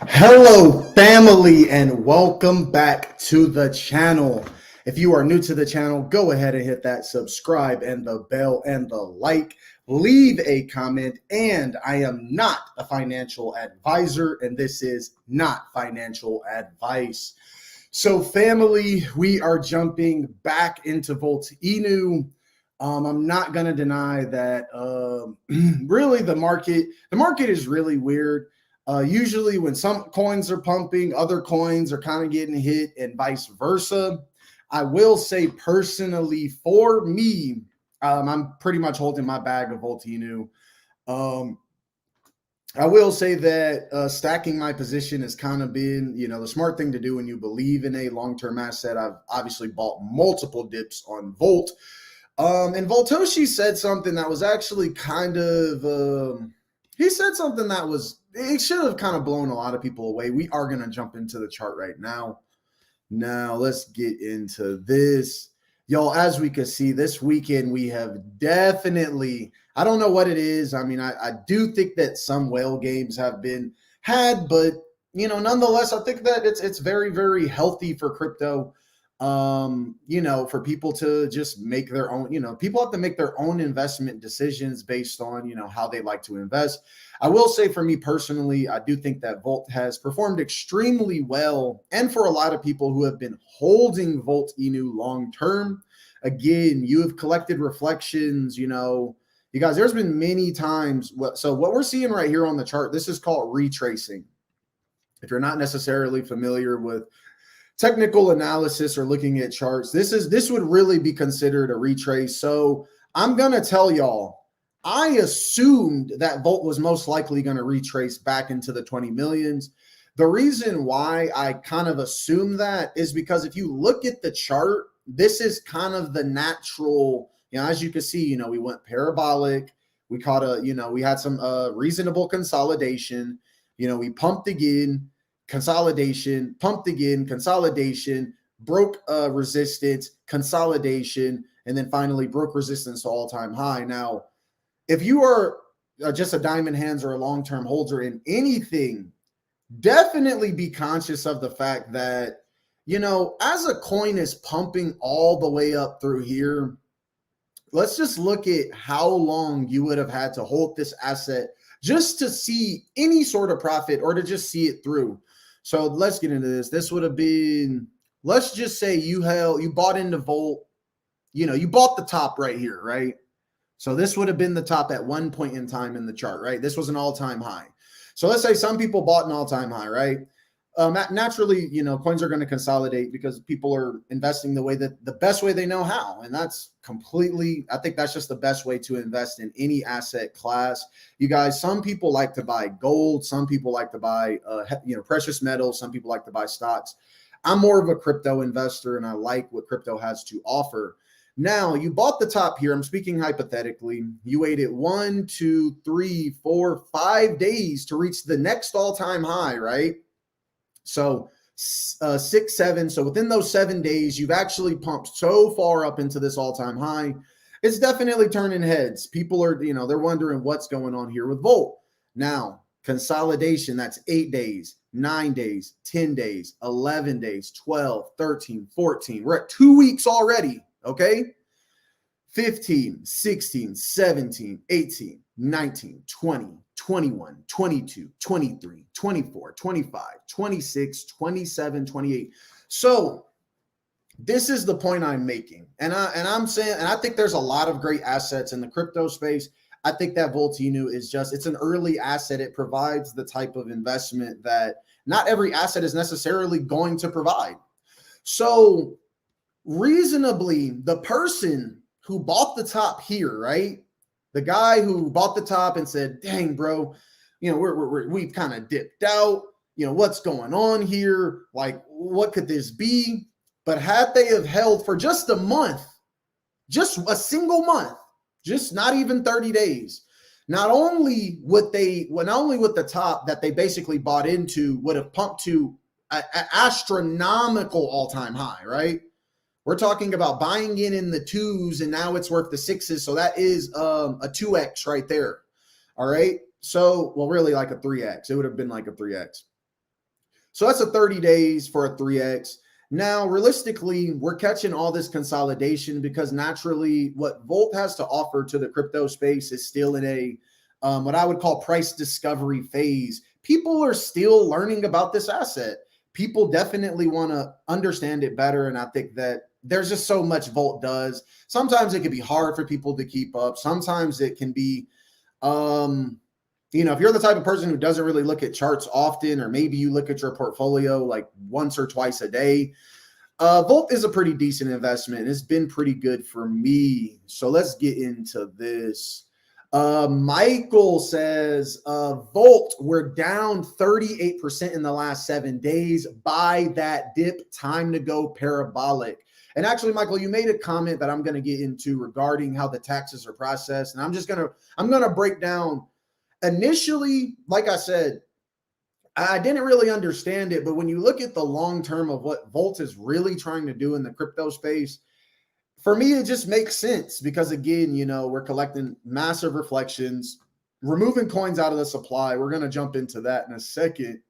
Hello, family, and welcome back to the channel. If you are new to the channel, go ahead and hit that subscribe and the bell and the like. Leave a comment, and I am not a financial advisor, and this is not financial advice. So, family, we are jumping back into Volt Inu. I'm not gonna deny that really the market is really weird. Usually, when some coins are pumping, other coins are kind of getting hit, and vice versa. I will say personally, for me, I'm pretty much holding my bag of Voltinu. Um, I will say that stacking my position has kind of been, the smart thing to do when you believe in a long-term asset. I've obviously bought multiple dips on Volt. And Voltoshi said something that was actually kind of, he said something that was, it should have kind of blown a lot of people away. We are going to jump into the chart right now. Now, let's get into this. Y'all, as we can see, this weekend we have definitely, I don't know what it is. I mean, I do think that some whale games have been had, but, nonetheless, I think that it's very, very healthy for crypto. For people to just make their own, people have to make their own investment decisions based on, how they like to invest. I will say for me personally, I do think that Volt has performed extremely well. And for a lot of people who have been holding Volt Inu long term, again, you have collected reflections, you guys, there's been many times. So what we're seeing right here on the chart, this is called retracing. If you're not necessarily familiar with technical analysis or looking at charts, this would really be considered a retrace. So I'm going to tell y'all, I assumed that Volt was most likely going to retrace back into the 20 millions. The reason why I kind of assumed that is because if you look at the chart, this is kind of the natural, as you can see, we went parabolic. We caught we had some reasonable consolidation. We pumped again, consolidation, pumped again, consolidation, broke resistance, consolidation, and then finally broke resistance to all-time high. Now, if you are just a diamond hands or a long-term holder in anything, definitely be conscious of the fact that, as a coin is pumping all the way up through here, let's just look at how long you would have had to hold this asset just to see any sort of profit or to just see it through. So let's get into this. This would have been, let's just say you bought into Volt, you bought the top right here, right? So this would have been the top at one point in time in the chart, right? This was an all-time high. So let's say some people bought an all-time high, right? Naturally, coins are going to consolidate because people are investing the best way they know how. And that's I think that's just the best way to invest in any asset class. You guys, some people like to buy gold. Some people like to buy, precious metals. Some people like to buy stocks. I'm more of a crypto investor and I like what crypto has to offer. Now, you bought the top here. I'm speaking hypothetically. You waited 1, 2, 3, 4, 5 days to reach the next all-time high, right? So 6, 7. So within those 7 days, you've actually pumped so far up into this all-time high. It's definitely turning heads. People are, they're wondering what's going on here with Volt. Now, consolidation, that's 8 days, 9 days, 10 days, 11 days, 12, 13, 14. We're at 2 weeks already. Okay, 15, 16, 17, 18, 19, 20, 21, 22, 23, 24, 25, 26, 27, 28. So this is the point I'm making. And I'm saying, and I think there's a lot of great assets in the crypto space. I think that Volt Inu it's an early asset. It provides the type of investment that not every asset is necessarily going to provide. So reasonably, the person who bought the top here, right? The guy who bought the top and said, dang, bro, we've kind of dipped out. What's going on here? Like, what could this be? But had they have held for just a month, just a single month, just not even 30 days, not only with the top that they basically bought into would have pumped to an astronomical all-time high, right? We're talking about buying in the 2s, and now it's worth the 6s. So that is a 2x right there. All right. So, well, really like a 3x. It would have been like a 3x. So that's a 30 days for a 3x. Now, realistically, we're catching all this consolidation because naturally what Volt has to offer to the crypto space is still in a what I would call price discovery phase. People are still learning about this asset. People definitely want to understand it better. And I think that there's just so much Volt does. Sometimes it can be hard for people to keep up. Sometimes it can be, if you're the type of person who doesn't really look at charts often, or maybe you look at your portfolio like once or twice a day, Volt is a pretty decent investment. It's been pretty good for me. So let's get into this. Michael says, Volt, we're down 38% in the last 7 days. Buy that dip, time to go parabolic. And actually, Michael, you made a comment that I'm going to get into regarding how the taxes are processed. And I'm going to break down initially, like I said, I didn't really understand it, but when you look at the long term of what Volt is really trying to do in the crypto space, for me, it just makes sense because, again, we're collecting massive reflections, removing coins out of the supply. We're going to jump into that in a second.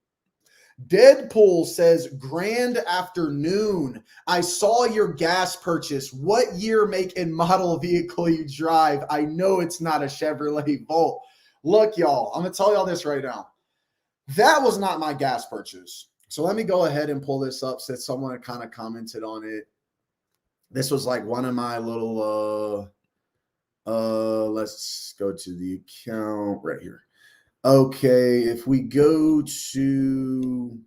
Deadpool says, grand afternoon. I saw your gas purchase. What year, make, and model vehicle you drive? I know it's not a Chevrolet Volt. Look, y'all, I'm going to tell y'all this right now. That was not my gas purchase. So let me go ahead and pull this up since someone kind of commented on it. This was like one of my little, let's go to the account right here. Okay, if we go to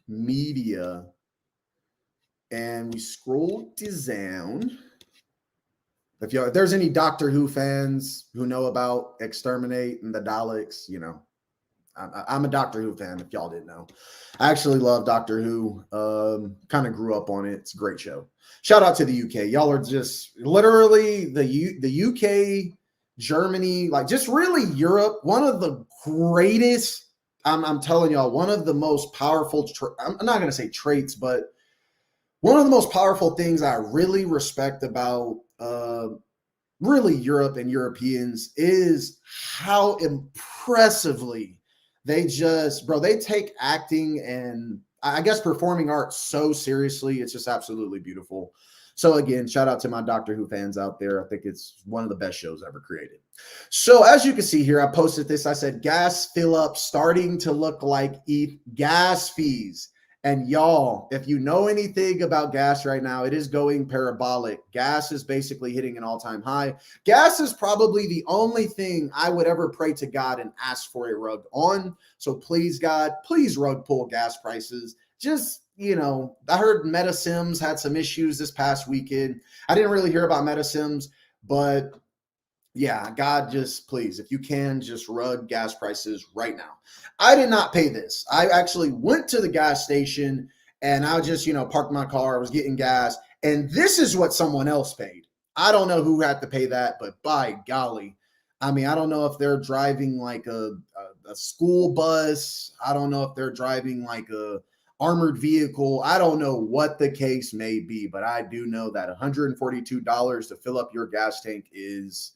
media and we scroll down, if there's any Doctor Who fans who know about Exterminate and the Daleks, I'm a Doctor Who fan, if y'all didn't know. I actually love Doctor Who. Kind of grew up on it. It's a great show. Shout out to the UK. Y'all are just literally the UK, Germany, like just really Europe. One of the greatest, I'm telling y'all, one of the most powerful, I'm not going to say traits, but one of the most powerful things I really respect about really Europe and Europeans is how impressively they take acting and I guess performing arts so seriously. It's just absolutely beautiful. So again, shout out to my Doctor Who fans out there. I think it's one of the best shows ever created. So as you can see here, I posted this. I said, gas fill up starting to look like ETH gas fees. And y'all, if you know anything about gas right now, it is going parabolic. Gas is basically hitting an all-time high. Gas is probably the only thing I would ever pray to God and ask for a rug on. So please, God, please rug pull gas prices. Just, I heard MetaSims had some issues this past weekend. I didn't really hear about MetaSims, but yeah, God, just please, if you can, just rug gas prices right now. I did not pay this. I actually went to the gas station and I just, parked my car. I was getting gas. And this is what someone else paid. I don't know who had to pay that, but by golly. I mean, I don't know if they're driving like a school bus. I don't know if they're driving like a armored vehicle. I don't know what the case may be, but I do know that $142 to fill up your gas tank is...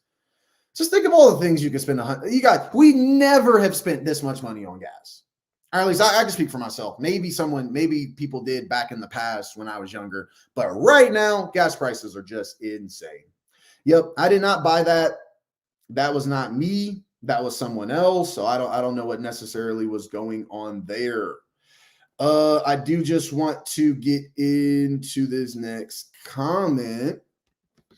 Just think of all the things you can spend. We never have spent this much money on gas. Or at least I can speak for myself. Maybe people did back in the past when I was younger. But right now, gas prices are just insane. Yep, I did not buy that. That was not me. That was someone else. So I don't know what necessarily was going on there. I do just want to get into this next comment.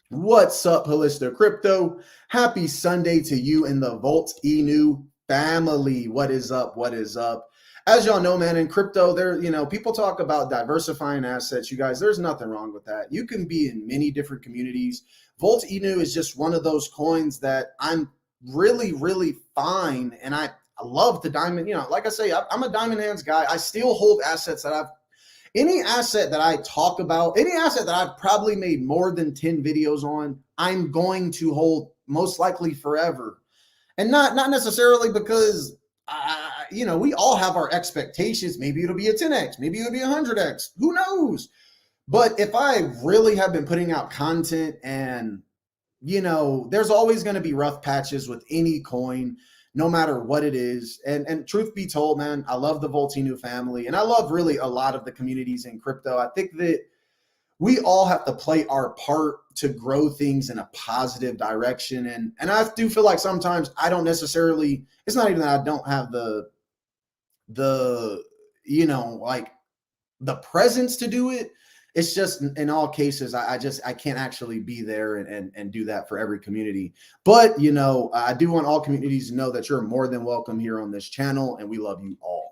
What's up, Holistic Crypto? Happy Sunday to you and the Volt Inu family. What is up? What is up? As y'all know, man, in crypto, people talk about diversifying assets. You guys, there's nothing wrong with that. You can be in many different communities. Volt Inu is just one of those coins that I'm really, really fine. And I love the diamond. Like I say, I'm a diamond hands guy. I still hold assets that any asset that I talk about, any asset that I've probably made more than 10 videos on, I'm going to hold most likely forever. And not necessarily because, we all have our expectations. Maybe it'll be a 10X, maybe it'll be 100X, who knows? But if I really have been putting out content and, there's always going to be rough patches with any coin. no matter what it is. And truth be told, man, I love the Voltinu family, and I love really a lot of the communities in crypto. I think that we all have to play our part to grow things in a positive direction. And I do feel like sometimes I don't necessarily, it's not even that I don't have the like the presence to do it. It's just in all cases, I can't actually be there and do that for every community. But I do want all communities to know that you're more than welcome here on this channel, and we love you all.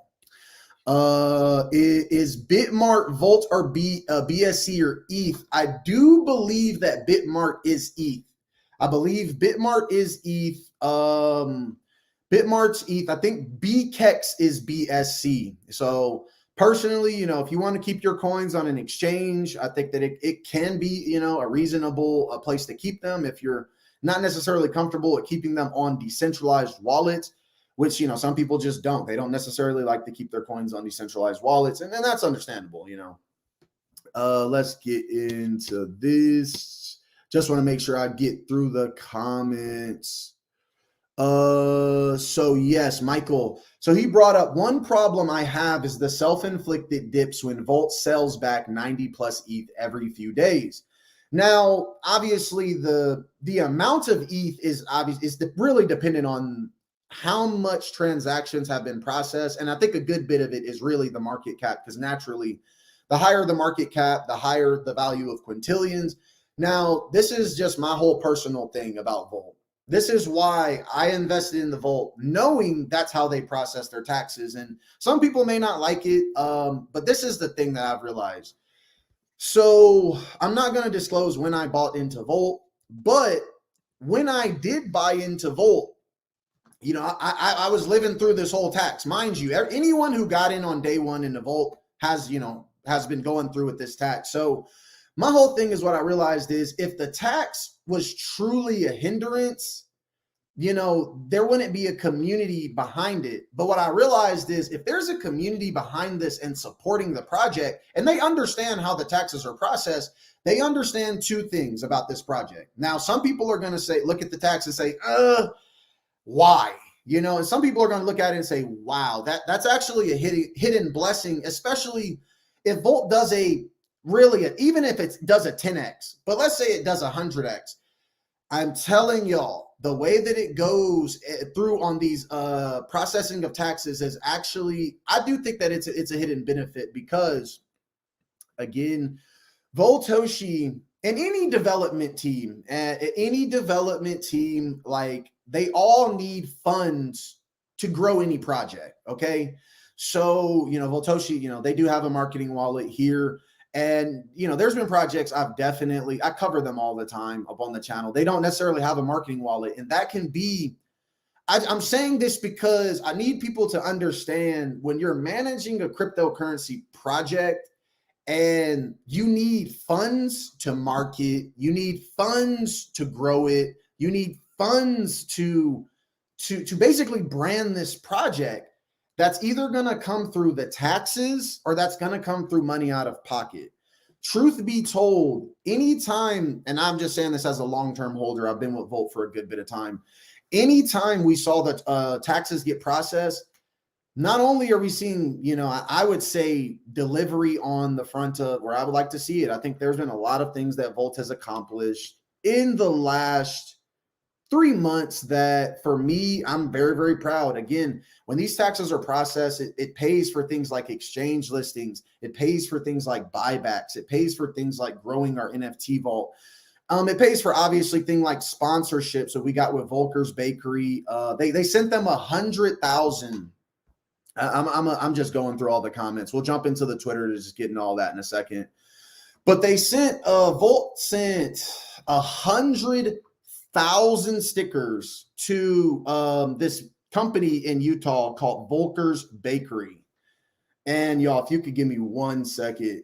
Is Bitmart Volt or BSC or ETH? I do believe that Bitmart is ETH. I believe Bitmart is ETH. Bitmart's ETH. I think BKEX is BSC. So personally, if you want to keep your coins on an exchange, I think that it can be, a reasonable place to keep them if you're not necessarily comfortable at keeping them on decentralized wallets, which, some people just don't. They don't necessarily like to keep their coins on decentralized wallets, and that's understandable, Let's get into this. Just want to make sure I get through the comments. So yes, Michael. So he brought up one problem I have is the self-inflicted dips when Volt sells back 90 plus ETH every few days. Now, obviously, the amount of ETH is really dependent on how much transactions have been processed, and I think a good bit of it is really the market cap, because naturally, the higher the market cap, the higher the value of quintillions. Now, this is just my whole personal thing about Volt. This is why I invested in the Volt, knowing that's how they process their taxes. And some people may not like it, but this is the thing that I've realized. So I'm not going to disclose when I bought into Volt, but when I did buy into Volt, I was living through this whole tax. Mind you, anyone who got in on day one in the Volt has been going through with this tax. So my whole thing is, what I realized is, if the tax was truly a hindrance, there wouldn't be a community behind it. But what I realized is, if there's a community behind this and supporting the project, and they understand how the taxes are processed, they understand two things about this project. Now, some people are going to say, look at the tax and say, why? And some people are going to look at it and say, wow, that's actually a hidden blessing, especially if Volt does even if it does a 10x, but let's say it does 100x. I'm telling y'all, the way that it goes through on these processing of taxes is actually, I do think that it's a hidden benefit, because again, Voltoshi and any development team, like, they all need funds to grow any project. Okay. So, Voltoshi, they do have a marketing wallet here. And, there's been projects I cover them all the time up on the channel. They don't necessarily have a marketing wallet. And that can be, I'm saying this because I need people to understand, when you're managing a cryptocurrency project, and you need funds to market, you need funds to grow it, you need funds to basically brand this project, that's either going to come through the taxes or that's going to come through money out of pocket. Truth be told, anytime, and I'm just saying this as a long-term holder, I've been with Volt for a good bit of time, anytime we saw that taxes get processed, not only are we seeing, I would say, delivery on the front of where I would like to see it. I think there's been a lot of things that Volt has accomplished in the last 3 months that, for me, I'm very, very proud. Again, when these taxes are processed, it pays for things like exchange listings. It pays for things like buybacks. It pays for things like growing our NFT vault. It pays for, obviously, things like sponsorship. So we got with Volker's Bakery. They sent them 100,000. I'm just going through all the comments. We'll jump into the Twitter to just getting all that in a second. But they sent Volt sent 100,000 stickers to this company in Utah called Volker's Bakery. And y'all, if you could give me 1 second.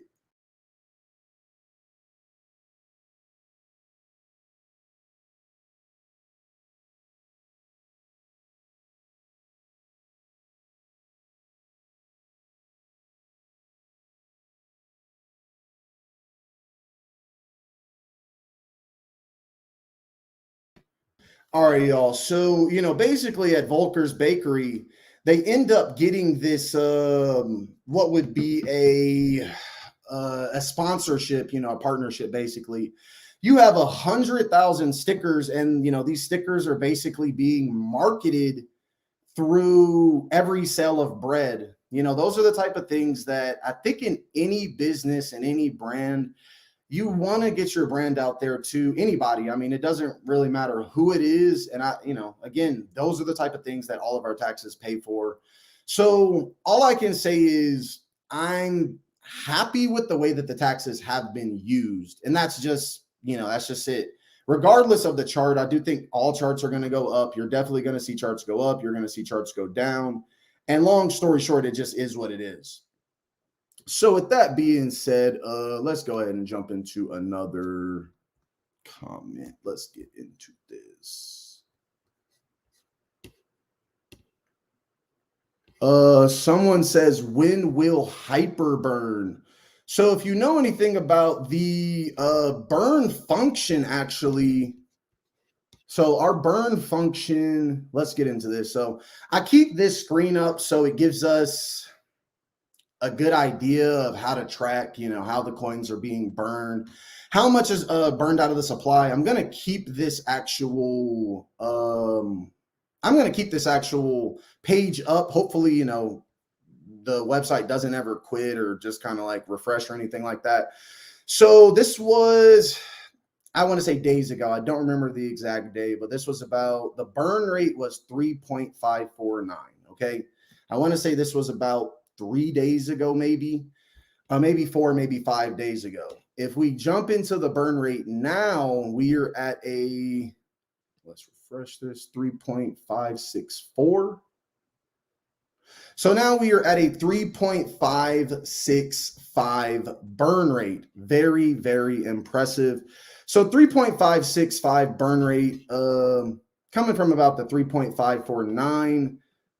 All right, y'all. So, basically at Volker's Bakery, they end up getting this what would be a sponsorship, a partnership basically. You have 100,000 stickers, and these stickers are basically being marketed through every sale of bread. Those are the type of things that I think in any business and any brand, you want to get your brand out there to anybody. I mean, it doesn't really matter who it is. And again, those are the type of things that all of our taxes pay for. So all I can say is I'm happy with the way that the taxes have been used. And that's just it. Regardless of the chart, I do think all charts are going to go up. You're definitely going to see charts go up. You're going to see charts go down. And long story short, it just is what it is. So with that being said, let's go ahead and jump into another comment. Let's get into this. Someone says, when will hyper burn? So if you know anything about the burn function, actually, so our burn function, let's get into this. So I keep this screen up so it gives us a good idea of how to track, how the coins are being burned, how much is burned out of the supply. I'm going to keep this actual page up. Hopefully, the website doesn't ever quit or just kind of like refresh or anything like that. So this was, I want to say days ago. I don't remember the exact day, but this was about, the burn rate was 3.549. Okay. I want to say this was about 3 days ago, maybe 4, maybe 5 days ago. If we jump into the burn rate now, we are at let's refresh this, 3.564. So now we are at a 3.565 burn rate. Very, very impressive. So 3.565 burn rate, coming from about the 3.549,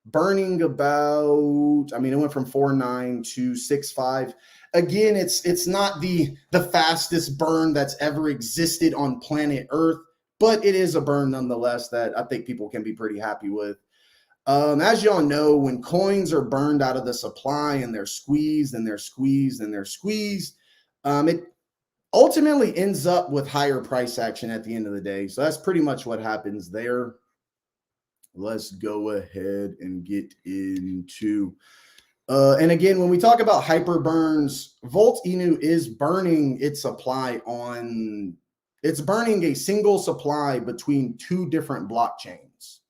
burning about, it went from 4.9 to 6.5. Again, it's not the fastest burn that's ever existed on planet Earth, but it is a burn nonetheless that I think people can be pretty happy with. As y'all know, when coins are burned out of the supply and they're squeezed and they're squeezed and they're squeezed, it ultimately ends up with higher price action at the end of the day. So that's pretty much what happens there. Let's go ahead and get into, and again, when we talk about hyper burns, Volt Inu is burning its supply it's burning a single supply between 2 different blockchains.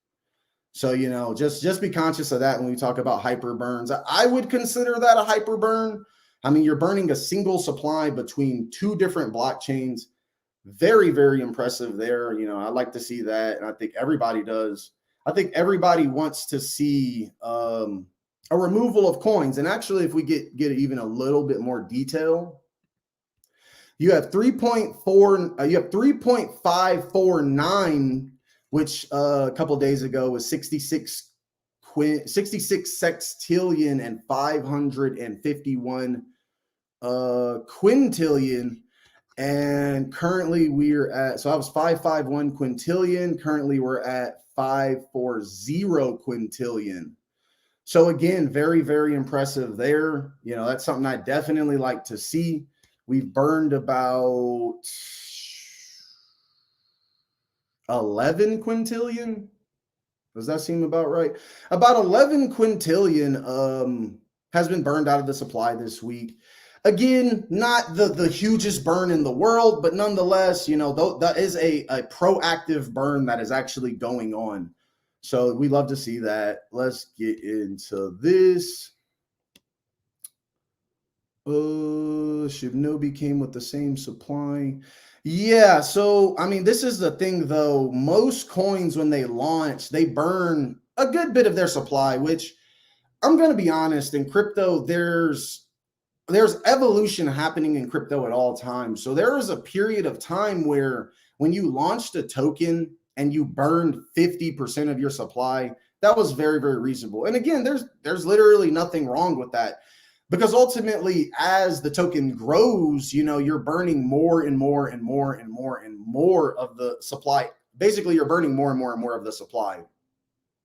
So, just be conscious of that when we talk about hyper burns. I would consider that a hyper burn. You're burning a single supply between 2 different blockchains. Very, very impressive there. I like to see that, and I think everybody does. I think everybody wants to see a removal of coins. And actually, if we get even a little bit more detail, you have 3.549, which a couple of days ago was 66 sextillion and 551 quintillion. And currently we're at, so I was 551 quintillion. Currently we're at 540 quintillion. So again, very, very impressive there. That's something I definitely like to see. We've burned about 11 quintillion. Does that seem about right? About 11 quintillion has been burned out of the supply this week. Again, not the hugest burn in the world, but nonetheless, that is a proactive burn that is actually going on. So we love to see that. Let's get into this. Shinobi came with the same supply. Yeah, so this is the thing though. Most coins, when they launch, they burn a good bit of their supply, which I'm going to be honest, in crypto, there's evolution happening in crypto at all times. So there was a period of time where when you launched a token and you burned 50% of your supply, that was very, very reasonable. And again, there's literally nothing wrong with that. Because ultimately, as the token grows, you're burning more and more and more and more and more of the supply basically you're burning more and more and more of the supply.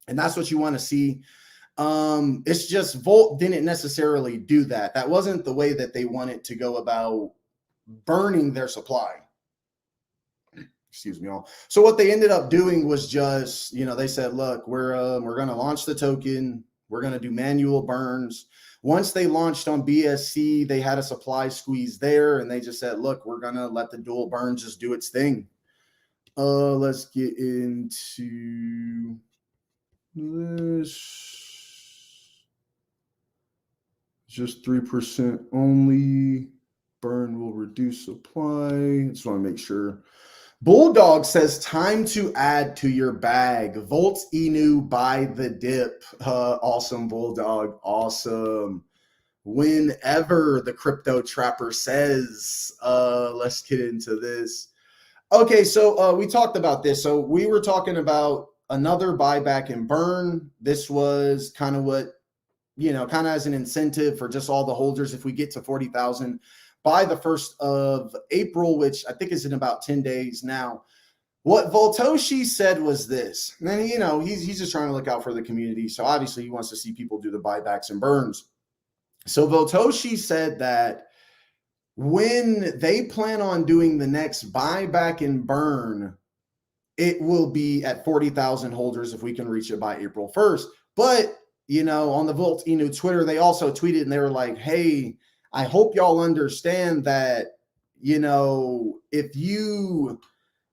And that's what you want to see. It's just Volt didn't necessarily do that. That wasn't the way that they wanted to go about burning their supply. Excuse me all. So what they ended up doing was just, they said, look, we're going to launch the token. We're going to do manual burns. Once they launched on BSC, they had a supply squeeze there, and they just said, look, we're going to let the dual burn just do its thing. Let's get into this. Just 3% only. Burn will reduce supply. Just want to make sure. Bulldog says, time to add to your bag. Volts Inu buy the dip. Awesome, Bulldog. Awesome. Whenever the crypto trapper says, let's get into this. Okay, so we talked about this. So we were talking about another buyback and burn. This was kind of what, kind of as an incentive for just all the holders. If we get to 40,000 by the 1st of April, which I think is in about 10 days now. What Voltoshi said was this, and he's just trying to look out for the community. So obviously he wants to see people do the buybacks and burns. So Voltoshi said that when they plan on doing the next buyback and burn, it will be at 40,000 holders if we can reach it by April 1st. But, on the Volt Inu Twitter, they also tweeted and they were like, hey, I hope y'all understand that, if you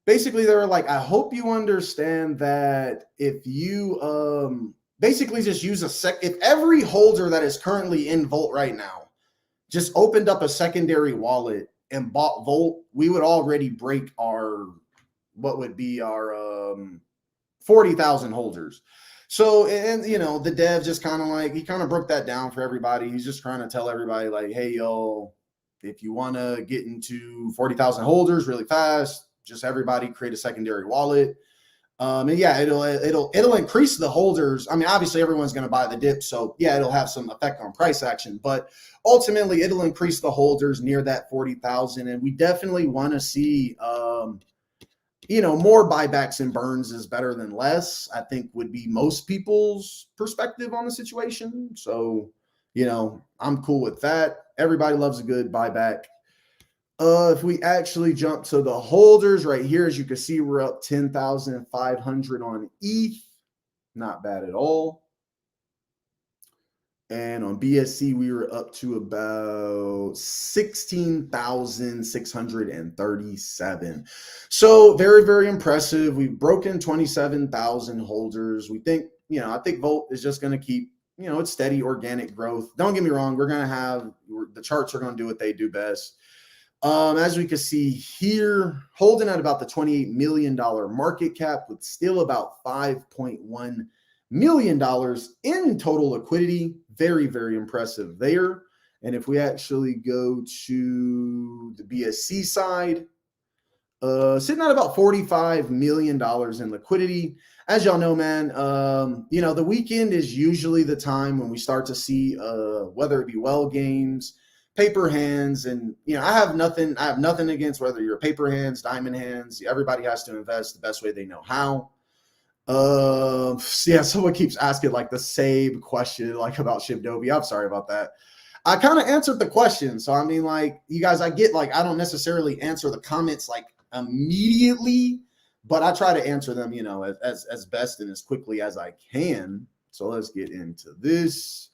basically, they were like, I hope you understand that if you basically just use if every holder that is currently in Volt right now just opened up a secondary wallet and bought Volt, we would already break what would be our 40,000 holders. So, and the dev just kind of broke that down for everybody. He's just trying to tell everybody like, hey, yo, if you want to get into 40,000 holders really fast, just everybody create a secondary wallet. And yeah, it'll increase the holders. I mean, obviously everyone's going to buy the dip. So yeah, it'll have some effect on price action, but ultimately it'll increase the holders near that 40,000. And we definitely want to see, more buybacks and burns is better than less, I think would be most people's perspective on the situation. So, I'm cool with that. Everybody loves a good buyback. If we actually jump to the holders right here, as you can see, we're up 10,500 on ETH. Not bad at all. And on BSC, we were up to about 16,637. So very, very impressive. We've broken 27,000 holders. We think, I think Volt is just going to keep, it's steady organic growth. Don't get me wrong. We're going to have, the charts are going to do what they do best. As we can see here, holding at about the $28 million market cap with still about $5.1 million in total liquidity. Very, very impressive there. And if we actually go to the BSC side, sitting at about $45 million in liquidity. As y'all know, man, the weekend is usually the time when we start to see whether it be well games, paper hands, and I have nothing against whether you're paper hands, diamond hands. Everybody has to invest the best way they know how. Yeah, someone keeps asking like the same question like about Shibdobi. I'm sorry about that. I kind of answered the question. So I mean, like, you guys, I get like I don't necessarily answer the comments like immediately, but I try to answer them, as best and as quickly as I can. So let's get into this.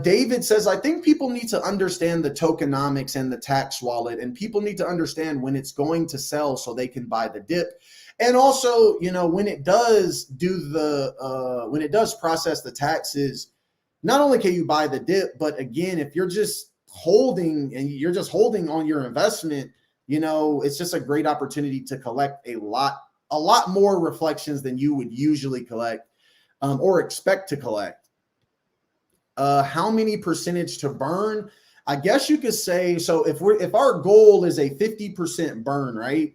David says, I think people need to understand the tokenomics and the tax wallet, and people need to understand when it's going to sell so they can buy the dip. And also, when it does when it does process the taxes, not only can you buy the dip, but again, if you're just holding on your investment, it's just a great opportunity to collect a lot more reflections than you would usually collect or expect to collect. How many percentage to burn? I guess you could say, so if our goal is a 50% burn, right?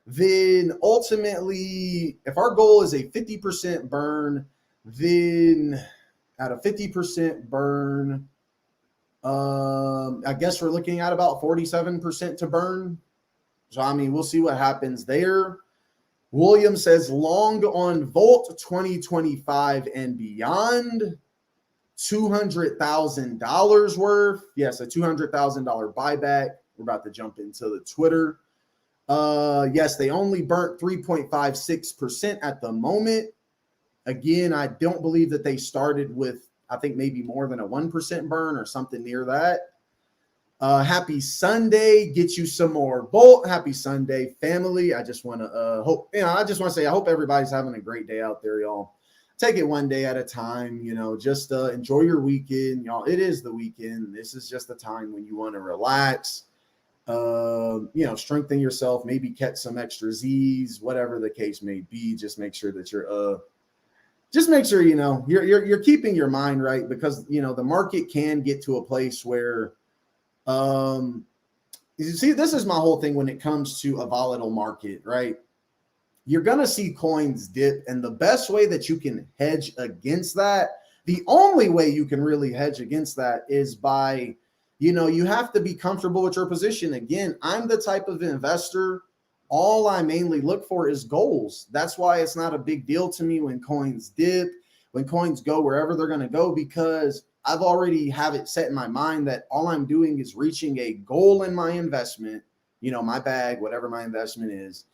Then ultimately, if our goal is a 50% burn, then at a 50% burn, I guess we're looking at about 47% to burn. So, I mean, we'll see what happens there. William says long on Volt 2025 and beyond. $200,000 worth. Yes, a $200,000 buyback. We're about to jump into the Twitter. Yes, they only burnt 3.56% at the moment. Again, I don't believe that they started with, I think maybe more than a 1% burn or something near that. Happy Sunday. Get you some more Volt. Happy Sunday, family. I just want to I just want to say I hope everybody's having a great day out there, y'all. Take it one day at a time, just enjoy your weekend, y'all. It is the weekend. This is just the time when you want to relax, strengthen yourself, maybe catch some extra Z's, whatever the case may be. Just make sure that you're you're keeping your mind right, because the market can get to a place where you see, this is my whole thing when it comes to a volatile market, right? You're going to see coins dip, and the best way that you can hedge against that, the only way you can really hedge against that is by, you have to be comfortable with your position. Again, I'm the type of investor, all I mainly look for is goals. That's why it's not a big deal to me when coins dip, when coins go wherever they're going to go, because I've already have it set in my mind that all I'm doing is reaching a goal in my investment, my bag, whatever my investment is.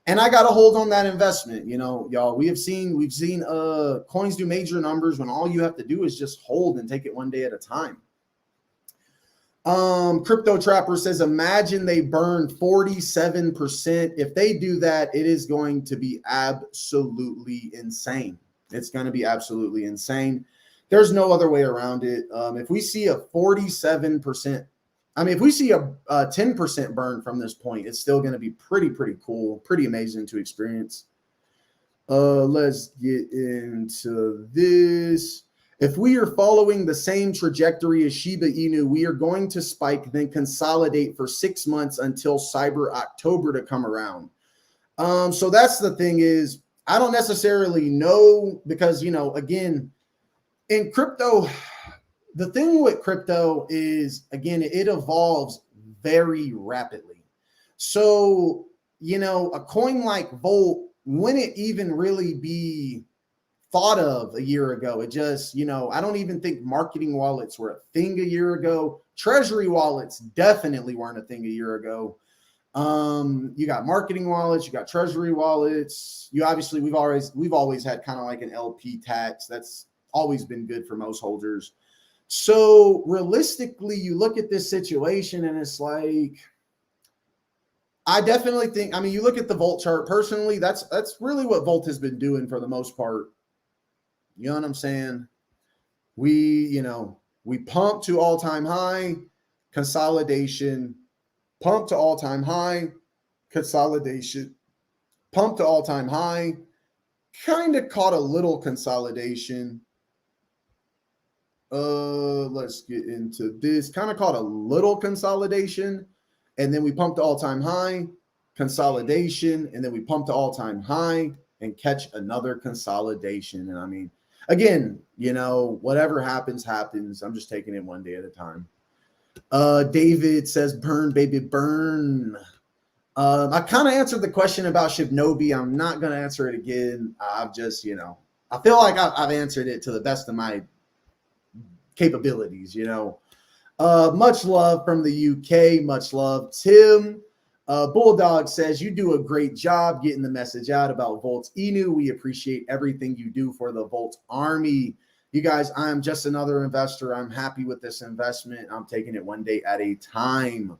And I got to hold on that investment. Y'all, we've seen coins do major numbers when all you have to do is just hold and take it one day at a time. Crypto Trapper says, imagine they burn 47%. If they do that, it is going to be absolutely insane. It's going to be absolutely insane. There's no other way around it. If we see a 47%, if we see a 10% burn from this point, it's still going to be pretty cool, pretty amazing to experience. Let's get into this. If we are following the same trajectory as Shiba Inu, we are going to spike, then consolidate for 6 months until Cyber October to come around. So that's the thing is, I don't necessarily know because, again, in crypto, the thing with crypto is, again, it evolves very rapidly. So, a coin like Volt wouldn't even really be thought of a year ago. It just, I don't even think marketing wallets were a thing a year ago. Treasury wallets definitely weren't a thing a year ago. You got marketing wallets, you got treasury wallets. We've always had kind of like an LP tax. That's always been good for most holders. So realistically, you look at this situation and it's like, I definitely think, you look at the Volt chart personally, that's really what Volt has been doing for the most part. You know what I'm saying? We pump to all-time high, consolidation, pump to all-time high, consolidation, pump to all-time high, kind of caught a little consolidation. Let's get into this. Kind of caught a little consolidation, and then we pumped to all-time high, consolidation, and then we pumped to all-time high and catch another consolidation. And again, whatever happens. I'm just taking it one day at a time. David says, burn, baby, burn. I kind of answered the question about Shibnobi. I'm not going to answer it again. I've just, I feel like I've answered it to the best of my capabilities, much love from the UK. Much love, Tim. Bulldog says, you do a great job getting the message out about Volt Inu. We appreciate everything you do for the Volt Army. You guys, I'm just another investor. I'm happy with this investment. I'm taking it one day at a time.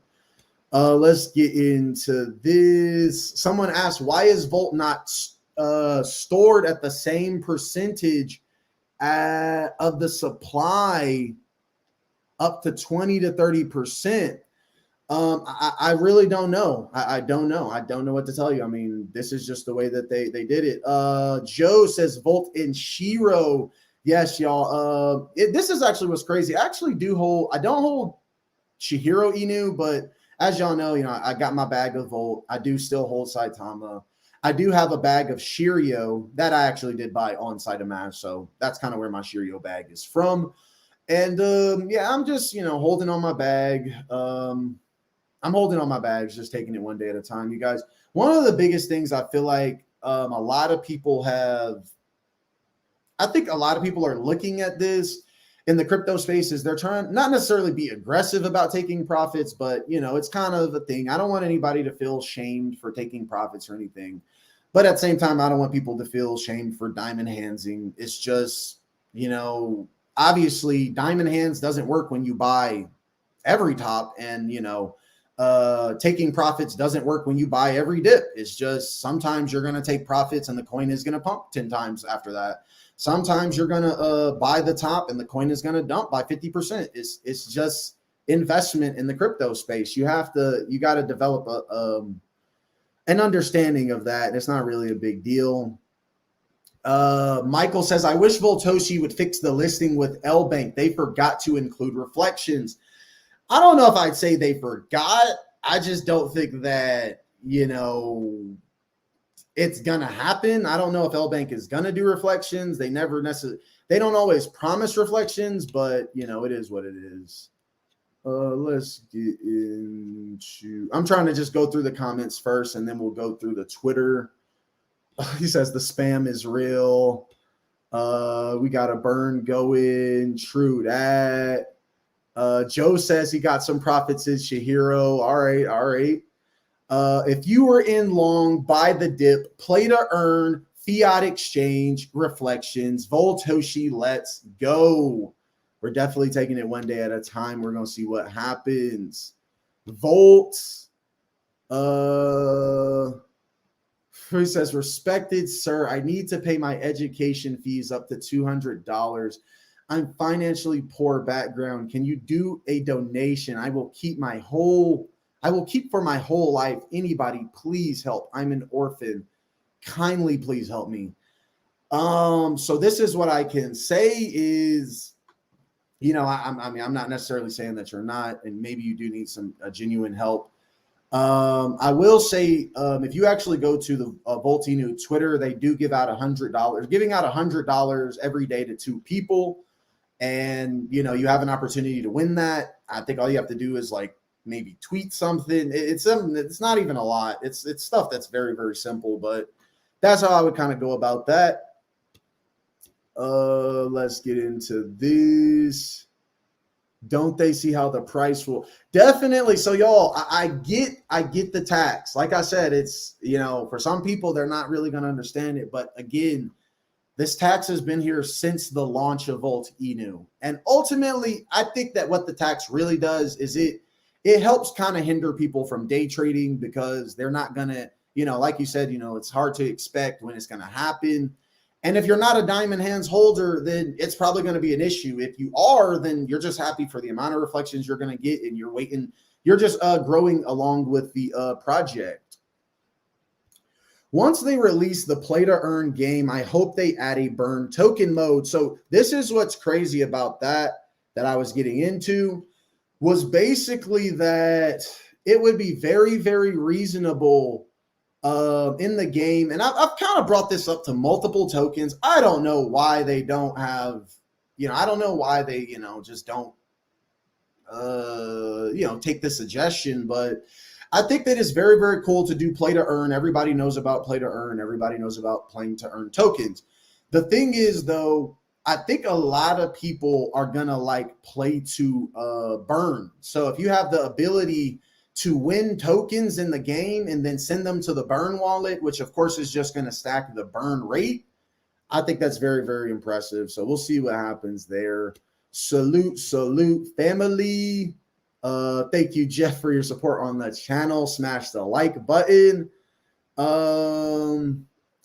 Let's get into this. Someone asked, why is Volt not stored at the same percentage of the supply up to 20 to 30%? I really don't know. I don't know. I don't know what to tell you. This is just the way that they did it. Joe says Volt and Shiro. Yes, y'all. This is actually what's crazy. I don't hold Chihiro Inu, but as y'all know, I got my bag of Volt. I do still hold Saitama. I do have a bag of Shirio that I actually did buy on Saitama, so that's kind of where my Shirio bag is from. And I'm just holding on my bag. I'm holding on my bags, just taking it one day at a time. You guys, one of the biggest things I feel like a lot of people have, I think a lot of people are looking at this in the crypto spaces. They're trying not necessarily be aggressive about taking profits, but it's kind of a thing. I don't want anybody to feel shamed for taking profits or anything. But at the same time, I don't want people to feel shamed for diamond handsing. It's just, obviously diamond hands doesn't work when you buy every top, and taking profits doesn't work when you buy every dip. It's just sometimes you're going to take profits and the coin is going to pump 10 times after that. Sometimes you're going to buy the top and the coin is going to dump by 50%. It's just investment in the crypto space. You got to develop an understanding of that. It's not really a big deal. Michael says, I wish Voltoshi would fix the listing with L Bank. They forgot to include reflections. I don't know if I'd say they forgot. I just don't think that, it's going to happen. I don't know if L Bank is going to do reflections. They don't always promise reflections, but it is what it is. Let's get into, I'm trying to just go through the comments first and then we'll go through the Twitter. He says the spam is real. We got a burn going. True that. Joe says he got some profits in Shihiro. All right. If you were in long, buy the dip, play to earn, fiat exchange, reflections, Voltoshi, let's go. We're definitely taking it one day at a time. We're going to see what happens. Volt. He says, respected sir, I need to pay my education fees up to $200. I'm financially poor background. Can you do a donation? I will keep for my whole life. Anybody, please help. I'm an orphan. Kindly, please help me. So this is what I can say is, I'm not necessarily saying that you're not, and maybe you do need some genuine help. I will say, if you actually go to the Voltinu Twitter, they do give out $100, giving out $100 every day to 2 people. And, you have an opportunity to win that. I think all you have to do is maybe tweet something. It's not even a lot. It's stuff that's very, very simple, but that's how I would kind of go about that. Let's get into this. Don't they see how the price will definitely? So y'all, I get the tax. Like I said, it's, for some people, they're not really going to understand it. But again, this tax has been here since the launch of Volt Inu. And ultimately, I think that what the tax really does is it helps kind of hinder people from day trading, because they're not going to, like you said, it's hard to expect when it's going to happen. And if you're not a diamond hands holder, then it's probably going to be an issue. If you are, then you're just happy for the amount of reflections you're going to get, and you're waiting. You're just growing along with the project. Once they release the play to earn game, I hope they add a burn token mode. So this is what's crazy about that I was getting into, was basically that it would be very, very reasonable in the game. And I've kind of brought this up to multiple tokens. I don't know why they don't have, I don't know why they, just don't, take the suggestion, but I think that it's very, very cool to do play to earn. Everybody knows about play to earn. Everybody knows about playing to earn tokens. The thing is, though, I think a lot of people are going to play to burn. So if you have the ability to win tokens in the game and then send them to the burn wallet, which of course is just going to stack the burn rate, I think that's very, very impressive. So we'll see what happens there. Salute family. Thank you, Jeff, for your support on the channel. Smash the like button.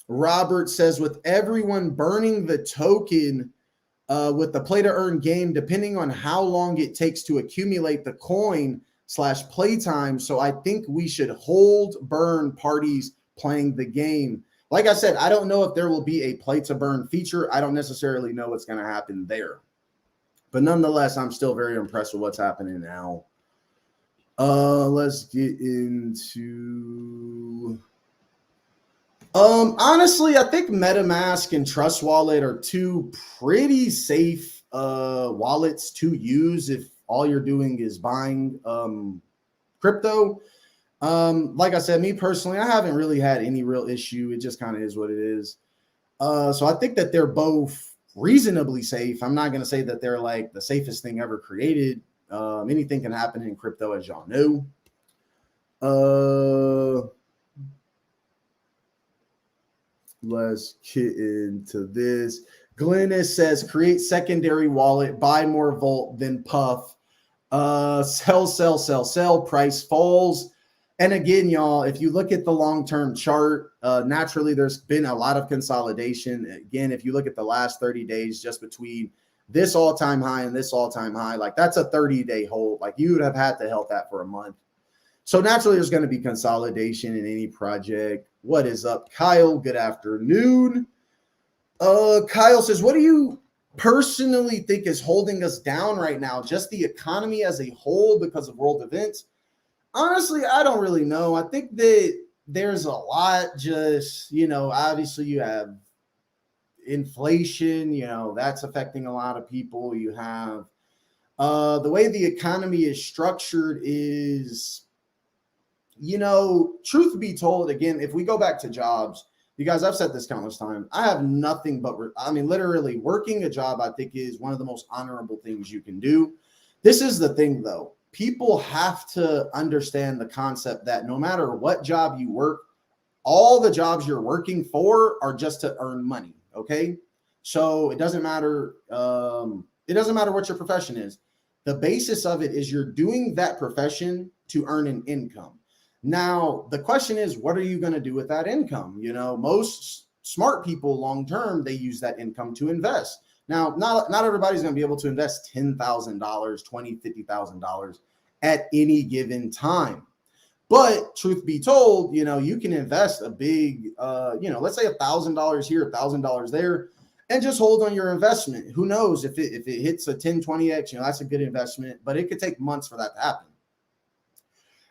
Robert says, with everyone burning the token with the play to earn game, depending on how long it takes to accumulate the coin / playtime. So I think we should hold burn parties playing the game. Like I said, I don't know if there will be a play to burn feature. I don't necessarily know what's going to happen there. But nonetheless, I'm still very impressed with what's happening now. Let's get into... honestly, I think MetaMask and Trust Wallet are 2 pretty safe wallets to use if all you're doing is buying crypto. Like I said, me personally, I haven't really had any real issue. It just kind of is what it is. So I think that they're both reasonably safe. I'm not going to say that they're like the safest thing ever created. Anything can happen in crypto, as y'all know. Uh, let's get into this. Glennis says, create secondary wallet, buy more Volt than Puff. Sell, sell, sell, sell. Price falls. And again, y'all, if you look at the long-term chart, naturally there's been a lot of consolidation. Again, if you look at the last 30 days, just between this all-time high and this all-time high, like that's a 30-day hold. Like you would have had to held that for a month. So naturally, there's going to be consolidation in any project. What is up, Kyle? Good afternoon. Kyle says, what do you personally think is holding us down right now? Just the economy as a whole because of world events? Honestly, I don't really know. I think that there's a lot. Just, obviously you have inflation, that's affecting a lot of people. You have the way the economy is structured is, truth be told, again, if we go back to jobs, you guys, I've said this countless times. I have nothing but, literally working a job, I think is one of the most honorable things you can do. This is the thing though. People have to understand the concept that no matter what job you work, all the jobs you're working for are just to earn money. Okay. So it doesn't matter. It doesn't matter what your profession is. The basis of it is you're doing that profession to earn an income. Now, the question is, what are you going to do with that income? Most smart people long term, they use that income to invest. Now, not everybody's going to be able to invest $10,000, $20,000, $50,000 at any given time. But truth be told, you can invest a big, let's say $1,000 here, $1,000 there, and just hold on your investment. Who knows if it hits a 10, 20x, that's a good investment, but it could take months for that to happen.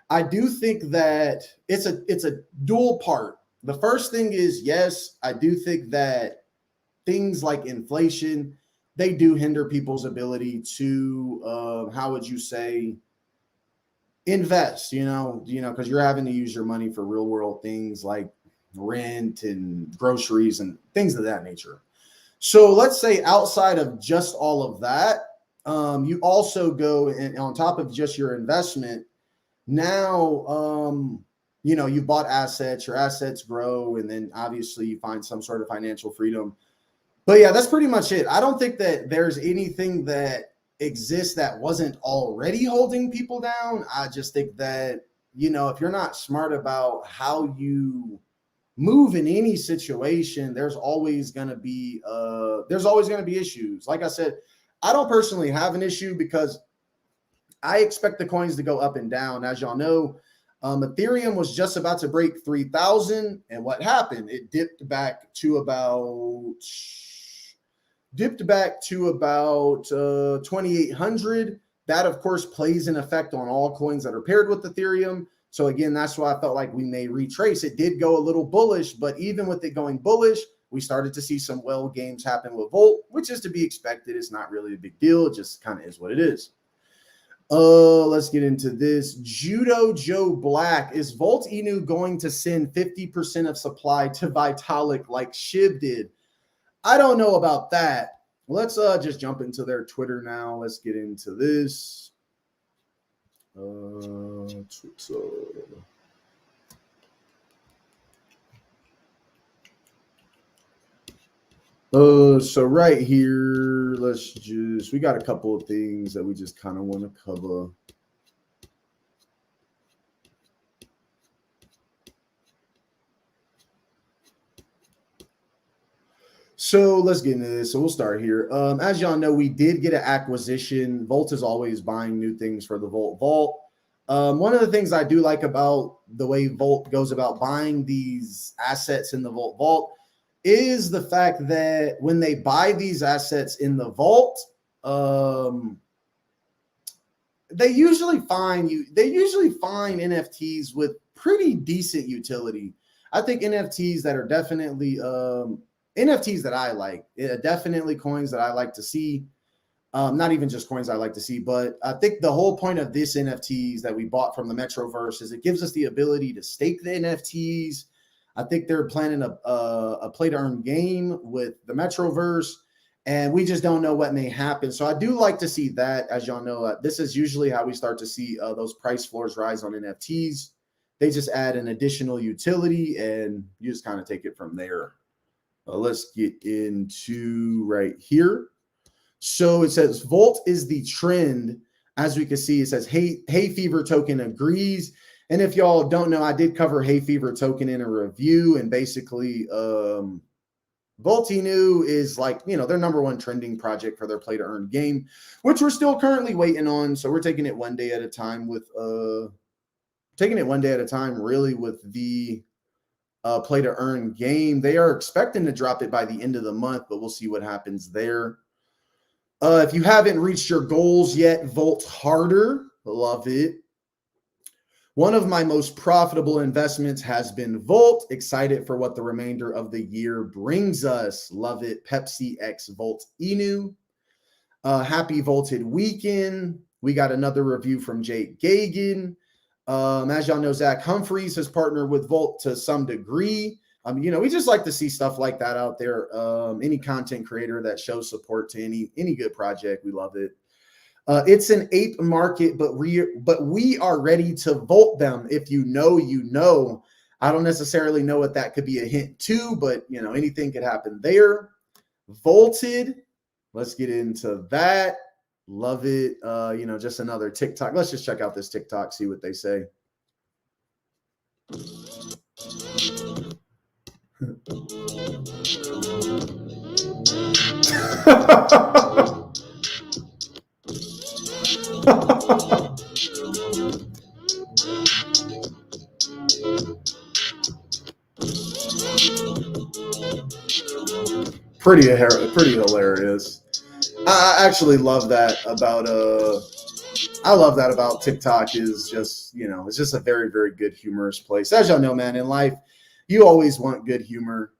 I do think that it's a dual part. The first thing is, yes, I do think that things like inflation, they do hinder people's ability to, how would you say, invest, because you're having to use your money for real world things like rent and groceries and things of that nature. So let's say outside of just all of that, you also go and on top of just your investment, now, you bought assets, your assets grow, and then obviously you find some sort of financial freedom. But yeah, that's pretty much it. I don't think that there's anything that exists that wasn't already holding people down. I just think that, if you're not smart about how you move in any situation, there's always going to be issues. Like I said, I don't personally have an issue because I expect the coins to go up and down. As y'all know, Ethereum was just about to break 3,000. And what happened? It dipped back to about 2,800. That, of course, plays an effect on all coins that are paired with Ethereum. So again, that's why I felt like we may retrace. It did go a little bullish, but even with it going bullish, we started to see some well games happen with Volt, which is to be expected. It's not really a big deal. It just kind of is what it is. Let's get into this. Judo Joe Black. Is Volt Inu going to send 50% of supply to Vitalik like Shib did? I don't know about that. Let's just jump into their Twitter now. Let's get into this. Twitter. So right here, we got a couple of things that we just kind of want to cover. So let's get into this. So we'll start here. As y'all know, we did get an acquisition. Volt is always buying new things for the Volt Vault. One of the things I do like about the way Volt goes about buying these assets in the Volt Vault is the fact that when they buy these assets in the vault, they usually find NFTs with pretty decent utility. I think NFTs that are definitely NFTs that I like, definitely coins that I like to see. Not even just coins I like to see, but I think the whole point of this NFTs that we bought from the Metroverse is it gives us the ability to stake the NFTs. I think they're planning a play to earn game with the Metroverse, and we just don't know what may happen. So I do like to see that. As y'all know, this is usually how we start to see those price floors rise on NFTs. They just add an additional utility, and you just kind of take it from there. Let's get into right here. So it says Volt is the trend. As we can see, it says Hay Fever token agrees. And if y'all don't know, I did cover Hay Fever token in a review, and basically Volt Inu is like, you know, their #1 trending project for their play to earn game, which we're still currently waiting on. So we're taking it one day at a time with really with the play to earn game. They are expecting to drop it by the end of the month, but we'll see what happens there. If you haven't reached your goals yet, Volt harder. Love it. One of my most profitable investments has been Volt. Excited for what the remainder of the year brings us. Love it. Pepsi X Volt Inu. Happy Volted weekend. We got another review from Jake Gagan. As y'all know, Zach Humphreys has partnered with Volt to some degree. You know, we just like to see stuff like that out there. Any content creator that shows support to any good project, we love it. It's an ape market, but we are ready to Volt them. If you know, you know. I don't necessarily know what that could be a hint to, but you know, anything could happen there. Volted. Let's get into that. Love it. You know, just another TikTok. Let's just check out this TikTok, see what they say. Pretty hilarious. I actually love that about I love that about TikTok. Is just, you know, it's just a very, very good humorous place. As y'all know, man, in life, you always want good humor.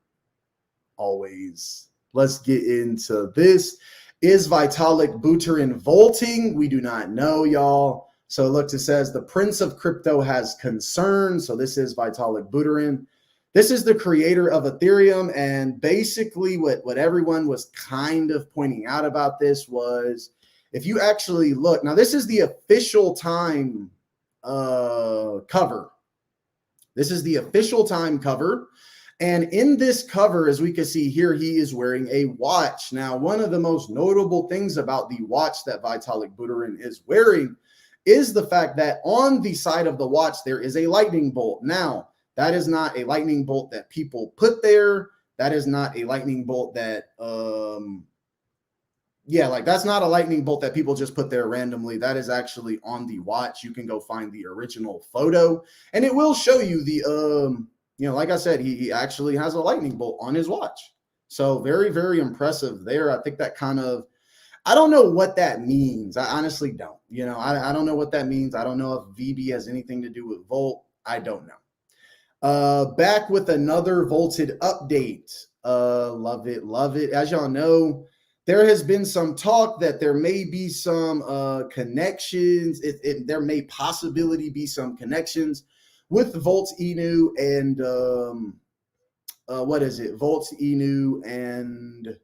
Always. Let's get into this. Is Vitalik Buterin vaulting? We do not know, y'all. So look, it says the Prince of Crypto has concerns. So this is Vitalik Buterin. This is the creator of Ethereum. And basically what everyone was kind of pointing out about this was, if you actually look, now this is the official time cover. This is the official time cover. And in this cover, as we can see here, he is wearing a watch. Now, one of the most notable things about the watch that Vitalik Buterin is wearing is the fact that on the side of the watch, there is a lightning bolt. Now, that is not a lightning bolt that people put there. That is not a lightning bolt that, that's not a lightning bolt that people just put there randomly. That is actually on the watch. You can go find the original photo, and it will show you the, you know, like I said, he actually has a lightning bolt on his watch. So very, very impressive there. I think that kind of, I don't know what that means. I honestly don't. You know, I don't know what that means. I don't know if VB has anything to do with Volt. I don't know. Back with another Volted update. Love it, love it. As y'all know, there has been some talk that there may be some connections. There may possibility be some connections with Volt Inu and what is it? Volt Inu and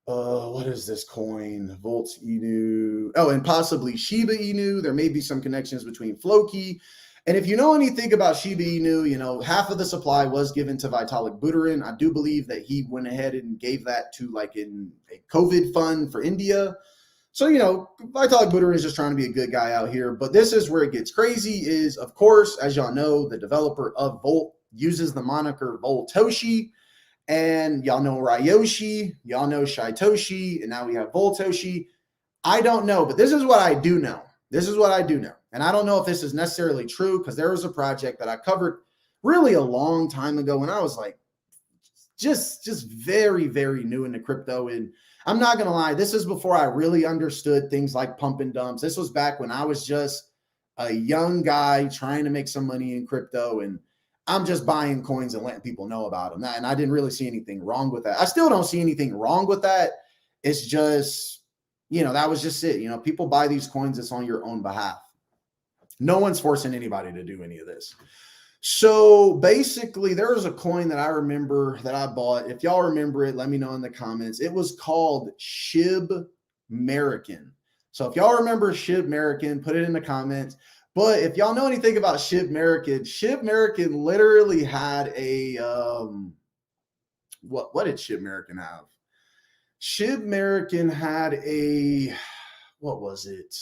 what is this coin? Volt Inu. Oh, and possibly Shiba Inu. There may be some connections between Floki. And if you know anything about Shiba Inu, you know, half of the supply was given to Vitalik Buterin. I do believe that he went ahead and gave that to like in a COVID fund for India. So, you know, Vitalik Buterin is just trying to be a good guy out here. But this is where it gets crazy is, of course, as y'all know, the developer of Volt uses the moniker Voltoshi. And y'all know Ryoshi, y'all know Shaitoshi, and now we have Voltoshi. I don't know, but this is what I do know. This is what I do know. And I don't know if this is necessarily true, because there was a project that I covered really a long time ago when I was like just very, very new into crypto. And I'm not going to lie, this is before I really understood things like pump and dumps. This was back when I was just a young guy trying to make some money in crypto, and I'm just buying coins and letting people know about them. And I didn't really see anything wrong with that. I still don't see anything wrong with that. It's just, that was just it. People buy these coins, it's on your own behalf. No one's forcing anybody to do any of this. So basically, there was a coin that I remember that I bought. If y'all remember it, let me know in the comments. It was called Shib American. So if y'all remember Shib American, put it in the comments. But if y'all know anything about Shib American literally had a what did Shib American have? Shib American had a, what was it?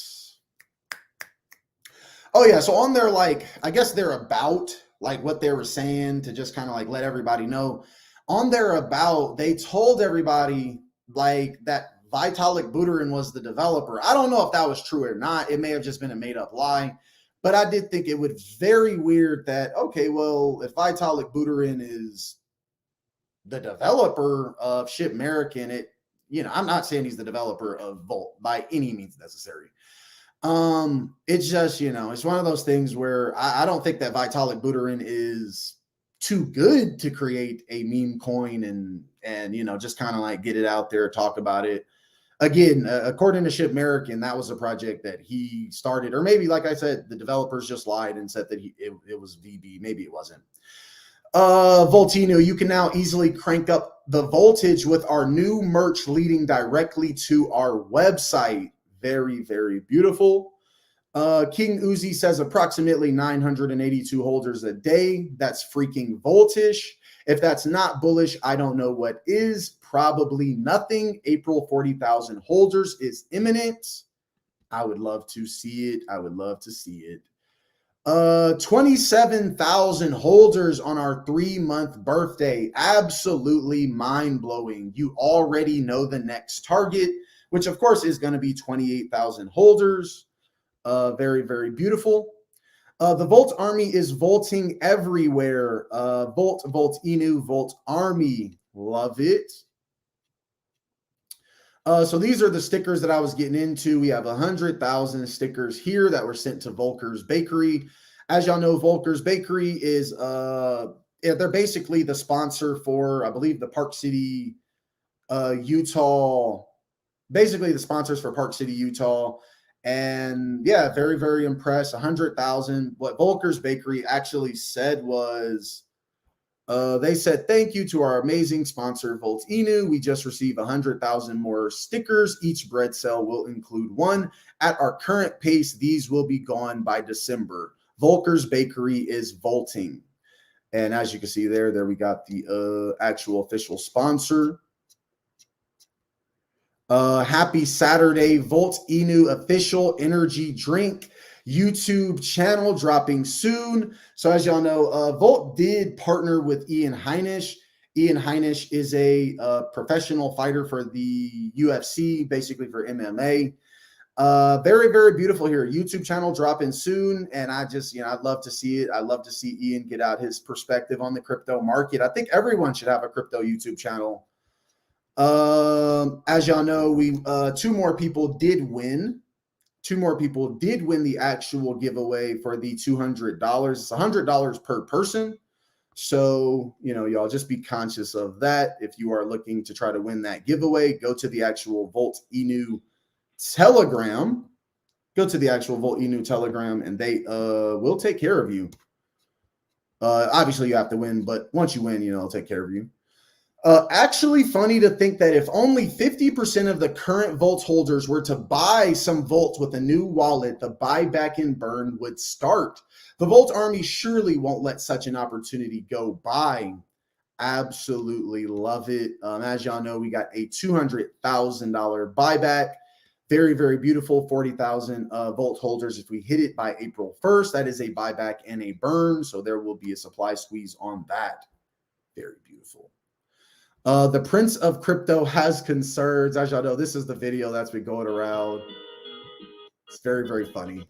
Oh yeah, so on their, like, I guess they're about, like, what they were saying to just kind of like let everybody know. On their about, they told everybody like that Vitalik Buterin was the developer. I don't know if that was true or not. It may have just been a made up lie, but I did think it was very weird that, okay, well, if Vitalik Buterin is the developer of Shib American, I'm not saying he's the developer of Volt by any means necessary. It's just, it's one of those things where I don't think that Vitalik Buterin is too good to create a meme coin and just kind of like get it out there, talk about it. Again, according to Shib American, that was a project that he started, or maybe, like I said, the developers just lied and said that it was VB. Maybe it wasn't. Voltino, you can now easily crank up the voltage with our new merch leading directly to our website. Very, very beautiful. King Uzi says approximately 982 holders a day. That's freaking voltish. If that's not bullish, I don't know what is. Probably nothing. April 40,000 holders is imminent. I would love to see it. I would love to see it. 27,000 holders on our 3-month birthday. Absolutely mind-blowing. You already know the next target, which of course is going to be 28,000 holders. Very, very beautiful. The Volt Army is volting everywhere. Volt Inu, Volt Army. Love it. So these are the stickers that I was getting into. We have 100,000 stickers here that were sent to Volker's Bakery. As y'all know, Volker's Bakery is, they're basically the sponsor for, I believe, the Park City, Utah, basically the sponsors for Park City, Utah. And yeah, very, very impressed. 100,000. What Volker's Bakery actually said was, they said, thank you to our amazing sponsor, Volt Inu. We just received 100,000 more stickers. Each bread cell will include one. At our current pace, these will be gone by December. Volker's Bakery is volting. And as you can see there we got the actual official sponsor. Happy Saturday, Volt Inu official energy drink YouTube channel dropping soon. So as y'all know, Volt did partner with Ian Heinisch. Ian Heinisch is a professional fighter for the UFC, basically for MMA. Very, very beautiful here. YouTube channel dropping soon. And I just, I'd love to see it. I'd love to see Ian get out his perspective on the crypto market. I think everyone should have a crypto YouTube channel. As y'all know, we two more people did win. Two more people did win the actual giveaway for the $200. It's $100 per person. So, y'all just be conscious of that. If you are looking to try to win that giveaway, go to the actual Volt Inu Telegram. Go to the actual Volt Inu Telegram and they will take care of you. Obviously, you have to win, but once you win, they'll take care of you. Actually funny to think that if only 50% of the current Volt holders were to buy some Volt with a new wallet, the buyback and burn would start. The Volt Army surely won't let such an opportunity go by. Absolutely love it. As y'all know, we got a $200,000 buyback. Very, very beautiful. 40,000 Volt holders. If we hit it by April 1st, that is a buyback and a burn. So there will be a supply squeeze on that. Very beautiful. The Prince of Crypto has concerns. As y'all know, this is the video that's been going around. It's very, very funny.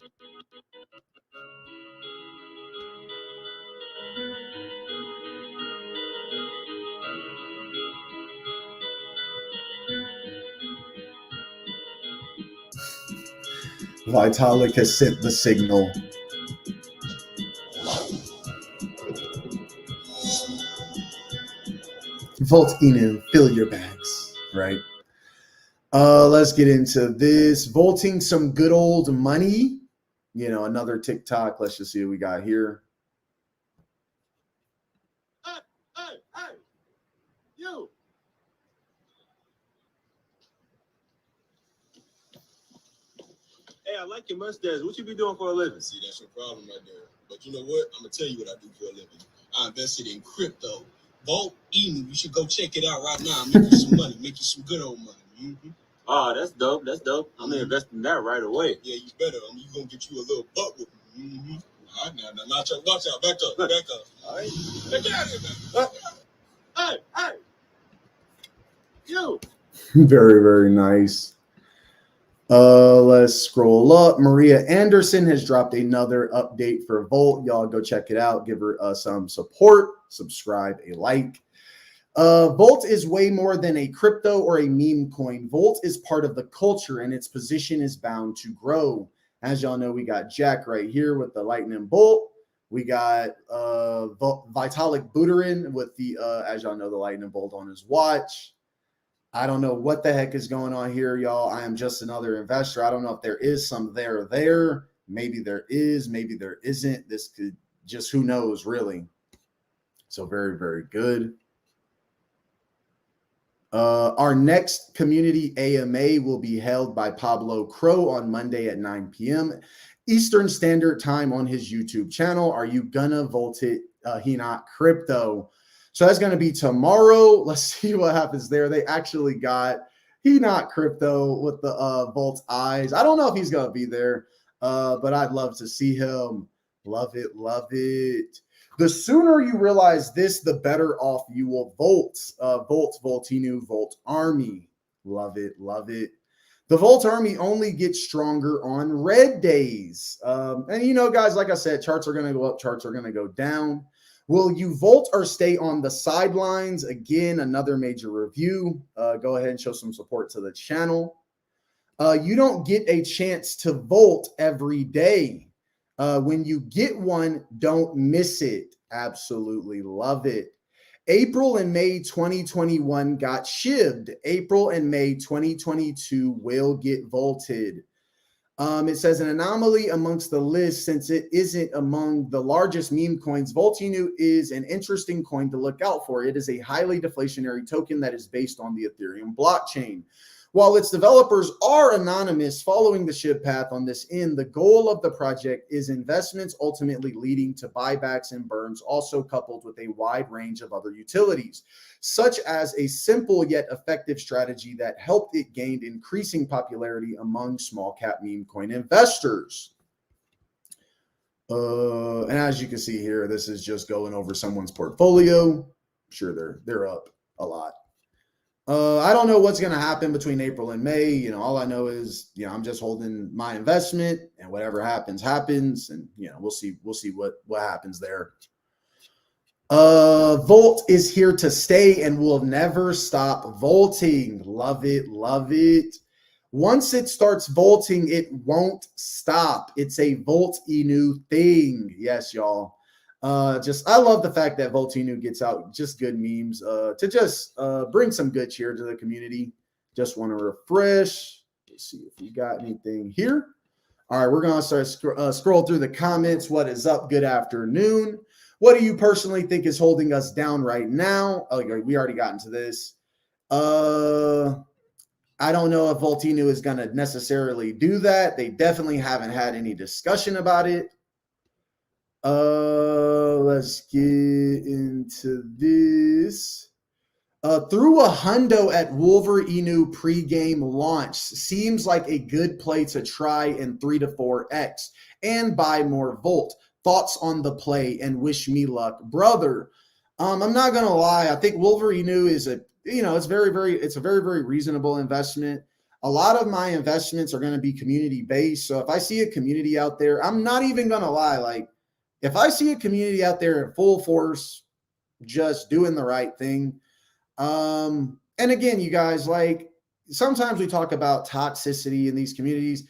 Vitalik has sent the signal. Volt Inu, fill your bags, right? Let's get into this. Volting some good old money. You know, another TikTok. Let's just see what we got here. Hey, you. Hey, I like your mustache. What you be doing for a living? See, that's your problem right there. But you know what? I'm going to tell you what I do for a living. I invested in crypto. Vault Emu. You should go check it out right now. Make you some money. Make you some good old money. Mm-hmm. Oh, that's dope. That's dope. I'm going to invest in that right away. Yeah, you better. I mean, you're going to get you a little butt with me. Mm-hmm. All right, now, watch out. Back up. All right? Hey, get out of here, man. Hey. You. Very, very nice. Let's scroll up. Maria Anderson has dropped another update for Volt. Y'all go check it out. Give her some support. Subscribe, a like. Volt is way more than a crypto or a meme coin. Volt is part of the culture, and its position is bound to grow. As y'all know, we got Jack right here with the lightning bolt. We got Vitalik Buterin with the, as y'all know, the lightning bolt on his watch. I don't know what the heck is going on here, y'all. I am just another investor. I don't know if there is some there. Maybe there is, maybe there isn't. This could just, who knows, really. So very, very good. Our next community AMA will be held by Pablo Crow on Monday at 9 p.m. Eastern Standard Time on his YouTube channel. Are you gonna volt it? He not crypto. So that's going to be tomorrow. Let's see what happens there. They actually got he not crypto with the Volt eyes. I don't know if he's going to be there, but I'd love to see him. Love it. The sooner you realize this, the better off you will Volt. Voltinu, Volt Army. Love it. The Volt Army only gets stronger on red days. And you know, guys, like I said, charts are going to go up, charts are going to go down. Will you Volt or stay on the sidelines? Again, another major review. Go ahead and show some support to the channel. You don't get a chance to Volt every day. When you get one, don't miss it. Absolutely love it. April and May 2021 got shivved. April and May 2022 will get Volted. It says an anomaly amongst the list since it isn't among the largest meme coins. Voltinu is an interesting coin to look out for. It is a highly deflationary token that is based on the Ethereum blockchain. While its developers are anonymous following the shiv path on this end, the goal of the project is investments ultimately leading to buybacks and burns, also coupled with a wide range of other utilities, such as a simple yet effective strategy that helped it gain increasing popularity among small cap meme coin investors. And as you can see here, this is just going over someone's portfolio. I'm sure they're up a lot. I don't know what's going to happen between April and May. You know, all I know is, you know, I'm just holding my investment, and whatever happens, happens. And, you know, we'll see what happens there. Volt is here to stay and will never stop volting. Love it. Once it starts volting, it won't stop. It's a Voltinu thing. Yes, y'all. I love the fact that Voltinu gets out just good memes to just bring some good cheer to the community. Just want to refresh. Let's see if we got anything here. All right, we're going to start scroll through the comments. What is up? Good afternoon. What do you personally think is holding us down right now? Oh, we already got into this. I don't know if Voltinu is going to necessarily do that. They definitely haven't had any discussion about it. Let's get into this. Through a hundo at Wolverinu pregame launch seems like a good play to try in 3 to 4x and buy more Volt. Thoughts on the play and wish me luck, brother. I'm not gonna lie. I think Wolverinu is it's a very, very reasonable investment. A lot of my investments are going to be community based. So if I see a community out there, I'm not even gonna lie. Like, if I see a community out there in full force, just doing the right thing. And again, you guys, like, sometimes we talk about toxicity in these communities.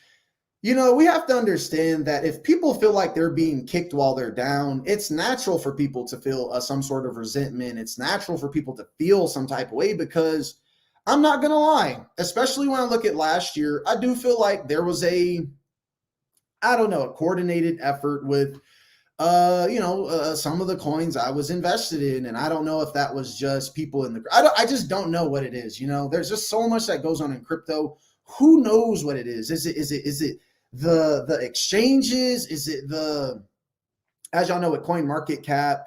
You know, we have to understand that if people feel like they're being kicked while they're down, it's natural for people to feel some sort of resentment. It's natural for people to feel some type of way because I'm not going to lie, especially when I look at last year, I do feel like there was a coordinated effort with some of the coins I was invested in. And I don't know if that was just people in the, I just don't know what it is. There's just so much that goes on in crypto. Who knows what it is? Is it the exchanges? Is it as y'all know, with Coin Market Cap,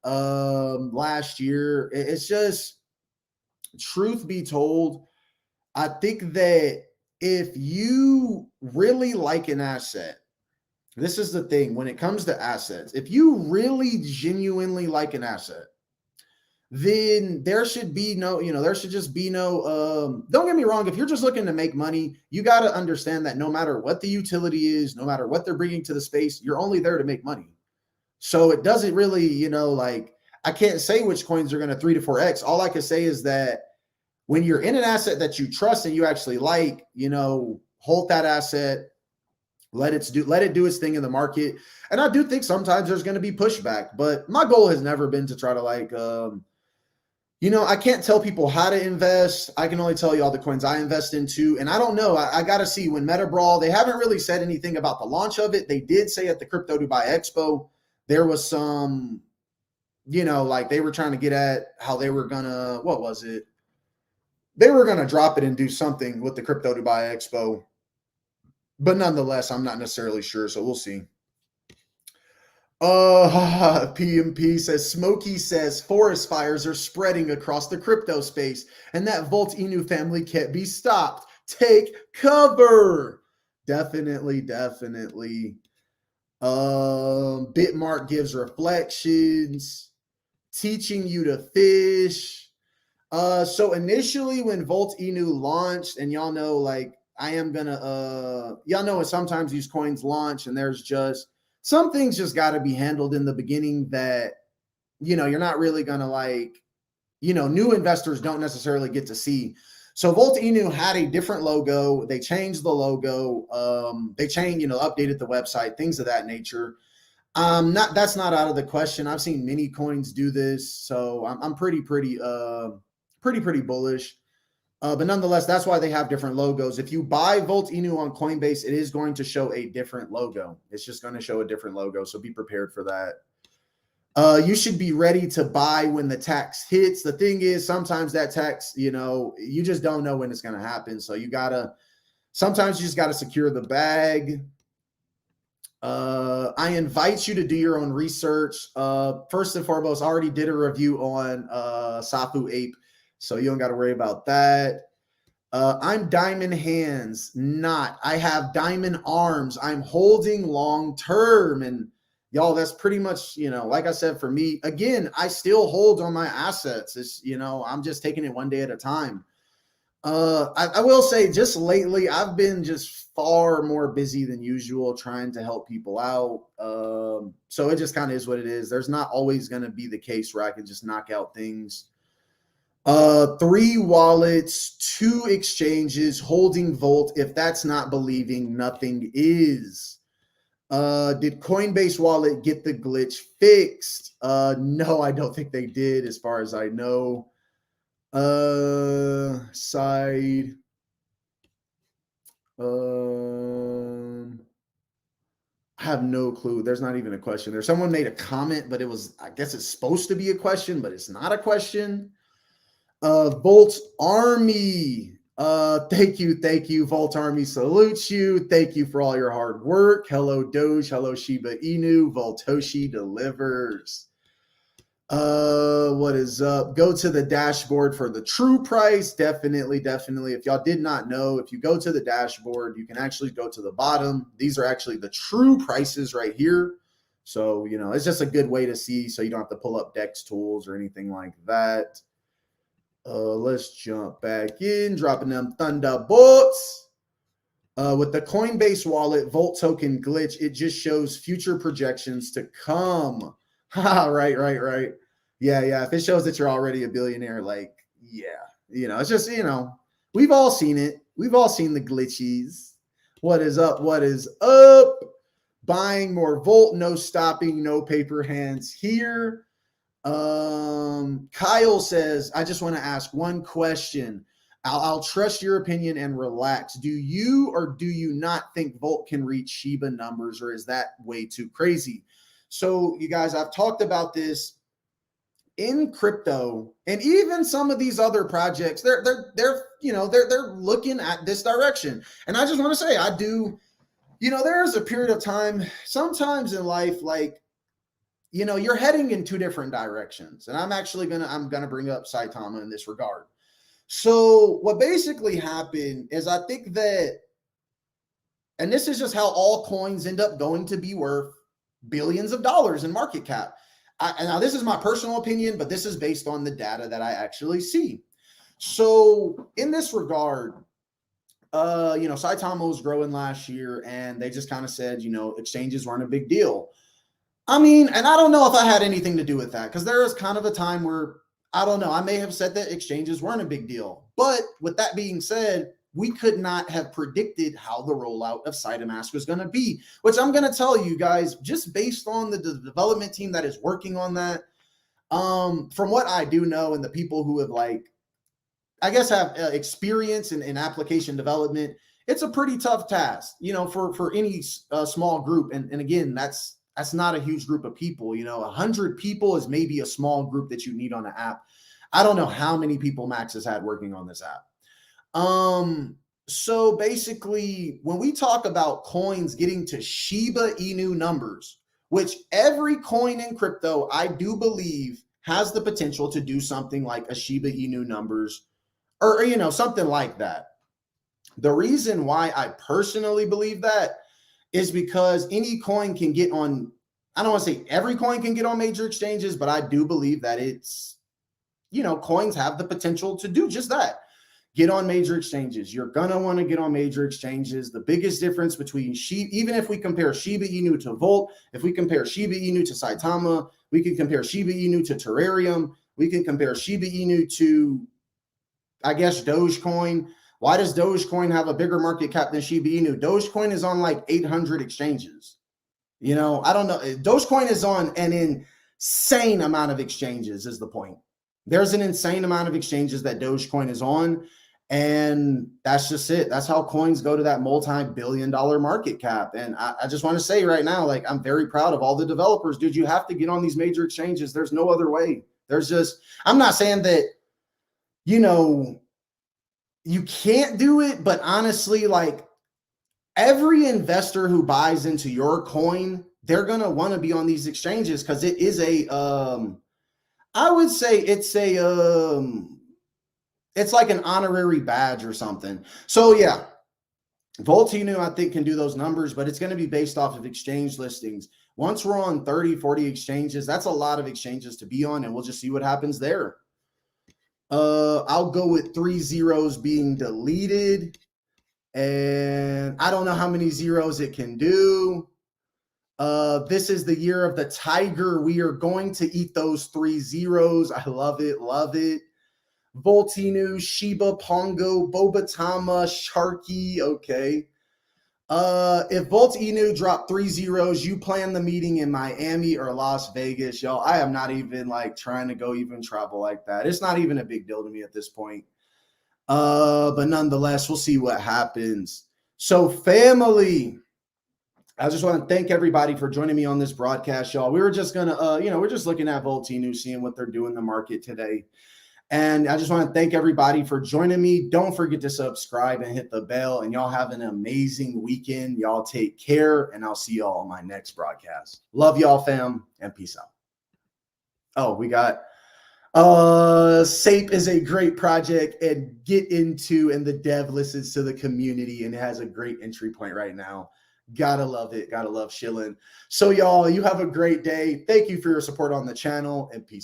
last year, it's just, truth be told, I think that if you really like an asset, this is the thing when it comes to assets. If you really genuinely like an asset, then there should be no, there should just be no, don't get me wrong. If you're just looking to make money, you got to understand that no matter what the utility is, no matter what they're bringing to the space, you're only there to make money. So it doesn't really, I can't say which coins are going to 3 to 4X. All I can say is that when you're in an asset that you trust and you actually like, hold that asset, let it do its thing in the market. And I do think sometimes there's going to be pushback, but my goal has never been to try to I can't tell people how to invest. I can only tell you all the coins I invest into. And I don't know. I got to see when Meta Brawl, they haven't really said anything about the launch of it. They did say at the Crypto Dubai Expo, there was some, they were trying to get at how they were going to, what was it? They were going to drop it and do something with the Crypto Dubai Expo. But nonetheless, I'm not necessarily sure, so we'll see. PMP says, Smokey says, forest fires are spreading across the crypto space, and that Volt Inu family can't be stopped. Take cover. Definitely. Bitmark gives reflections, teaching you to fish. So initially when Volt Inu launched, and y'all know, y'all know sometimes these coins launch and there's just some things just got to be handled in the beginning that, you're not really going to new investors don't necessarily get to see. So Volt Inu had a different logo. They changed the logo. They changed, updated the website, things of that nature. That's not out of the question. I've seen many coins do this. So I'm pretty bullish. But nonetheless, that's why they have different logos. If you buy Volt Inu on Coinbase, it is going to show a different logo. It's just going to show a different logo. So be prepared for that. You should be ready to buy when the tax hits. The thing is, sometimes that tax, you just don't know when it's going to happen. So sometimes you just got to secure the bag. I invite you to do your own research. First and foremost, I already did a review on Safu Ape, so you don't got to worry about that. I'm diamond hands, not. I have diamond arms. I'm holding long term. And y'all, that's pretty much, like I said, for me, again, I still hold on my assets. It's, I'm just taking it one day at a time. I will say just lately, I've been just far more busy than usual trying to help people out. So it just kind of is what it is. There's not always going to be the case where I can just knock out things. 3 wallets, 2 exchanges, holding Volt. If that's not believing, nothing is. Did Coinbase wallet get the glitch fixed? No, I don't think they did, as far as I know. Side. I have no clue. There's not even a question there. Someone made a comment, but I guess it's supposed to be a question, but it's not a question. Volt Army. Thank you. Volt Army salutes you. Thank you for all your hard work. Hello, Doge. Hello, Shiba Inu. Voltoshi delivers. What is up? Go to the dashboard for the true price. Definitely. If y'all did not know, if you go to the dashboard, you can actually go to the bottom. These are actually the true prices right here. So, it's just a good way to see, so you don't have to pull up DEX tools or anything like that. Let's jump back in, dropping them thunderbolts. With the Coinbase wallet Volt token glitch, it just shows future projections to come. Right. Yeah. If it shows that you're already a billionaire, it's just, we've all seen it. We've all seen the glitchies. What is up? Buying more Volt, no stopping, no paper hands here. Kyle says, I just want to ask one question. I'll trust your opinion and relax. Do you or do you not think Volt can reach Shiba numbers, or is that way too crazy? So you guys, I've talked about this in crypto, and even some of these other projects, they're looking at this direction. And I just want to say, I do, there's a period of time sometimes in life, like, you're heading in two different directions. And I'm gonna bring up Saitama in this regard. So what basically happened is, I think that, and this is just how all coins end up going to be worth billions of dollars in market cap. Now, this is my personal opinion, but this is based on the data that I actually see. So in this regard, Saitama was growing last year, and they just kind of said, exchanges weren't a big deal. I mean, and I don't know if I had anything to do with that, because there was kind of a time where, I don't know, I may have said that exchanges weren't a big deal. But with that being said, we could not have predicted how the rollout of SiteMask was going to be, which I'm going to tell you guys, just based on the development team that is working on that. From what I do know, and the people who have, like, I guess, have experience in application development, it's a pretty tough task, for any small group. And again, that's not a huge group of people. 100 people is maybe a small group that you need on an app. I don't know how many people Max has had working on this app. So basically, when we talk about coins getting to Shiba Inu numbers, which every coin in crypto, I do believe, has the potential to do something like a Shiba Inu numbers, or something like that. The reason why I personally believe that is because any coin can get on, I don't want to say every coin can get on major exchanges, but I do believe that it's, coins have the potential to do just that. Get on major exchanges. You're going to want to get on major exchanges. The biggest difference between even if we compare Shiba Inu to Volt, if we compare Shiba Inu to Saitama, we can compare Shiba Inu to Terrarium. We can compare Shiba Inu to, I guess, Dogecoin. Why does Dogecoin have a bigger market cap than Shiba Inu? Dogecoin is on like 800 exchanges. I don't know. Dogecoin is on an insane amount of exchanges, is the point. There's an insane amount of exchanges that Dogecoin is on. And that's just it. That's how coins go to that multi-billion-dollar market cap. And I just want to say right now, like, I'm very proud of all the developers. Dude, you have to get on these major exchanges. There's no other way. I'm not saying that, you can't do it, but honestly, like, every investor who buys into your coin, they're going to want to be on these exchanges, because it is I would say it's it's like an honorary badge or something. So yeah, Volt Inu, I think, can do those numbers, but it's going to be based off of exchange listings. Once we're on 30, 40 exchanges, that's a lot of exchanges to be on, and we'll just see what happens there. I'll go with 3 zeros being deleted, and I don't know how many zeros it can do. This is the year of the tiger. We are going to eat those 3 zeros. I love it. Love it. Volt Inu, Shiba, Pongo, Bobatama, Sharky. Okay. If Volt Inu drop 3 zeros, you plan the meeting in Miami or Las Vegas, y'all. I am not even like trying to go even travel like that. It's not even a big deal to me at this point. But nonetheless, we'll see what happens. So, family, I just want to thank everybody for joining me on this broadcast, y'all. We were just gonna, we're just looking at Volt Inu, seeing what they're doing in the market today. And I just want to thank everybody for joining me. Don't forget to subscribe and hit the bell. And y'all have an amazing weekend. Y'all take care, and I'll see y'all on my next broadcast. Love y'all, fam, and peace out. Oh, we got SAPE is a great project, and the dev listens to the community, and it has a great entry point right now. Gotta love it. Gotta love Shillin'. So y'all, you have a great day. Thank you for your support on the channel, and peace out.